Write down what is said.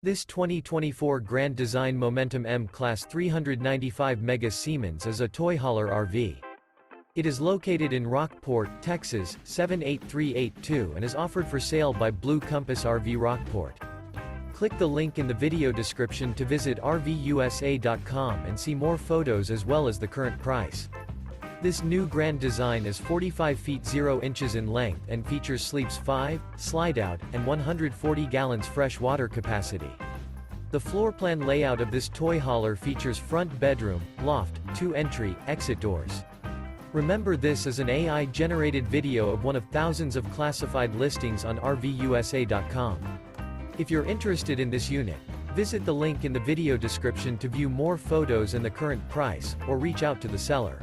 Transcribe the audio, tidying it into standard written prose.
This 2024 Grand Design Momentum M Class 395 Mega Siemens is a toy hauler RV. It is located in Rockport, Texas, 78382 and is offered for sale by Blue Compass RV Rockport. Click the link in the video description to visit RVUSA.com and see more photos as well as the current price. This new Grand Design is 45 feet 0 inches in length and features sleeps 5, slide-out, and 140 gallons fresh water capacity. The floor plan layout of this toy hauler features front bedroom, loft, 2 entry, exit doors. Remember, this is an AI-generated video of one of thousands of classified listings on RVUSA.com. If you're interested in this unit, visit the link in the video description to view more photos and the current price, or reach out to the seller.